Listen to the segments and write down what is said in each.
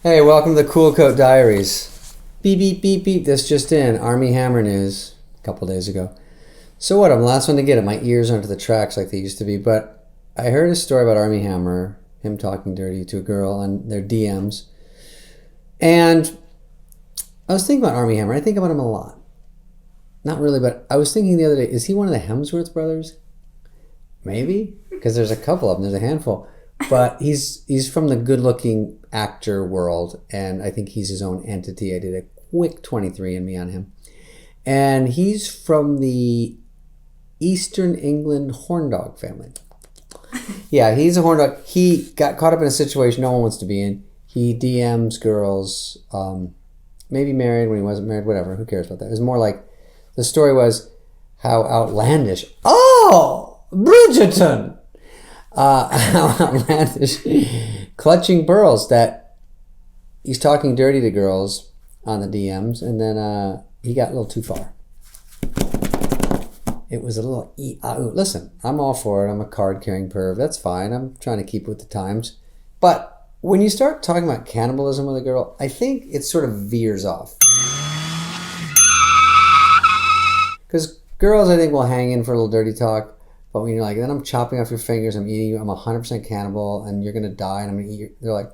Hey, welcome to the Cool Coat Diaries. Beep, beep, beep, beep. This just in. Army Hammer news a couple days ago. So what? I'm the last one to get it. My ears aren't to the tracks like they used to be. But I heard a story about Army Hammer, him talking dirty to a girl on their DMs. And I was thinking about Army Hammer. I think about him a lot. Not really, but I was thinking the other day, is he one of the Hemsworth brothers? Maybe? Because there's a couple of them. There's a handful. But he's from the good-looking actor world, and I think he's his own entity. I did a quick 23andMe on him. And he's from the Eastern England horn dog family. Yeah, he's a horn dog. He got caught up in a situation no one wants to be in. He DMs girls, maybe married when he wasn't married, whatever. Who cares about that? It was more like, the story was how outlandish. Oh, Bridgerton! How outlandish. Clutching pearls that he's talking dirty to girls on the DMs, and then he got a little too far. It was a little... Listen, I'm all for it. I'm a card-carrying perv. That's fine. I'm trying to keep with the times. But when you start talking about cannibalism with a girl, I think it sort of veers off. Because girls, I think, will hang in for a little dirty talk. But when you're like, then I'm chopping off your fingers, I'm eating you, I'm 100% cannibal, and you're going to die, and I'm going to eat you. They're like,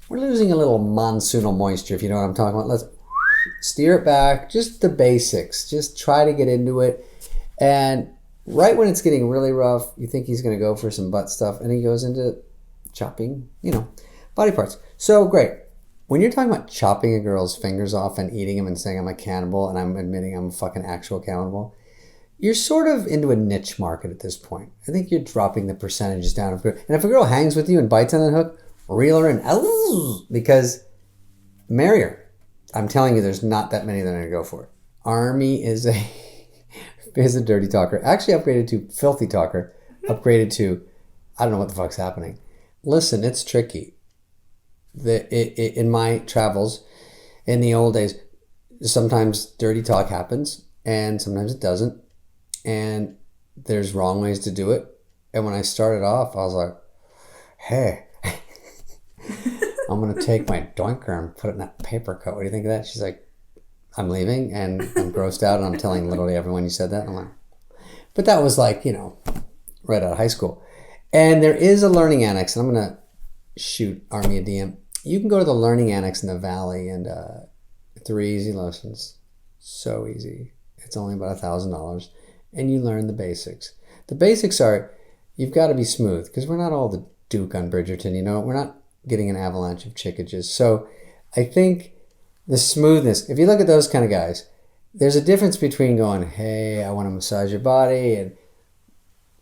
we're losing a little monsoonal moisture, if you know what I'm talking about. Let's steer it back. Just the basics. Just try to get into it. And right when it's getting really rough, you think he's going to go for some butt stuff, and he goes into chopping, body parts. So great. When you're talking about chopping a girl's fingers off and eating them and saying I'm a cannibal and I'm admitting I'm a fucking actual cannibal, you're sort of into a niche market at this point. I think you're dropping the percentages down. And if a girl hangs with you and bites on that hook, reel her in. Because marry her. I'm telling you, there's not that many that are going to go for it. Army is a dirty talker. Actually upgraded to filthy talker. Upgraded to, I don't know what the fuck's happening. Listen, it's tricky. In my travels, in the old days, sometimes dirty talk happens and sometimes it doesn't. And there's wrong ways to do it. And when I started off, I was like, hey, I'm going to take my doinker and put it in that paper cut. What do you think of that? She's like, I'm leaving and I'm grossed out and I'm telling literally everyone you said that. I'm like, but that was like, right out of high school. And there is a learning annex, and I'm going to shoot Army a DM. You can go to the learning annex in the Valley, and 3 easy lessons. So easy. It's only about $1,000. And you learn the basics. The basics are, you've got to be smooth, because we're not all the Duke on Bridgerton, we're not getting an avalanche of chickages. So I think the smoothness, if you look at those kind of guys, there's a difference between going, hey, I want to massage your body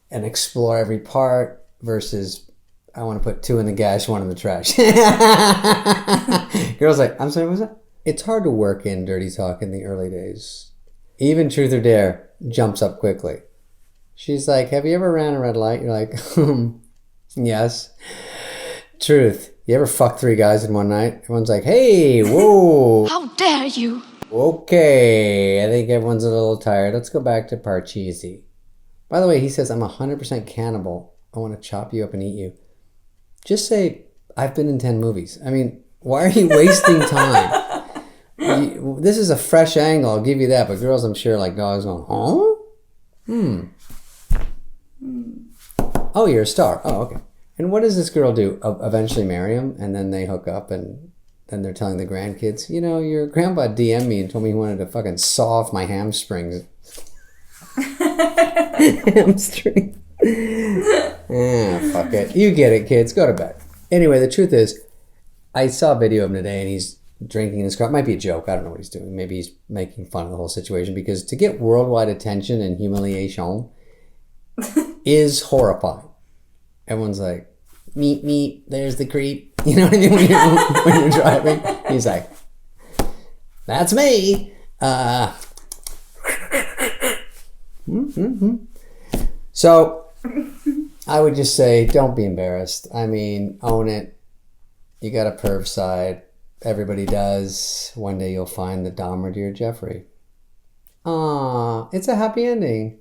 and explore every part, versus I want to put 2 in the gash, 1 in the trash. Girls like, I'm sorry, what was that? It's hard to work in dirty talk in the early days. Even Truth or Dare jumps up quickly. She's like, have you ever ran a red light? You're like, yes. Truth, you ever fuck 3 guys in one night? Everyone's like, hey, whoa. How dare you? Okay, I think everyone's a little tired. Let's go back to Parcheesi. By the way, he says, I'm 100% cannibal. I want to chop you up and eat you. Just say, I've been in 10 movies. I mean, why are you wasting time? This is a fresh angle, I'll give you that. But girls, I'm sure, like dogs going, huh? Oh, you're a star. Oh, okay. And what does this girl do? Eventually marry him, and then they hook up, and then they're telling the grandkids, your grandpa DM'd me and told me he wanted to fucking saw off my hamstrings. Hamstring. Fuck it. You get it, kids. Go to bed. Anyway, the truth is, I saw a video of him today, and he's drinking in his car. It might be a joke. I don't know what he's doing. Maybe he's making fun of the whole situation, because to get worldwide attention and humiliation is horrifying. Everyone's like, meet me, there's the creep. You know what I mean? When you're driving, he's like, that's me. So I would just say, don't be embarrassed. I mean, own it. You got a perv side. Everybody does. One day you'll find the Dahmer Dear Jeffrey. It's a happy ending.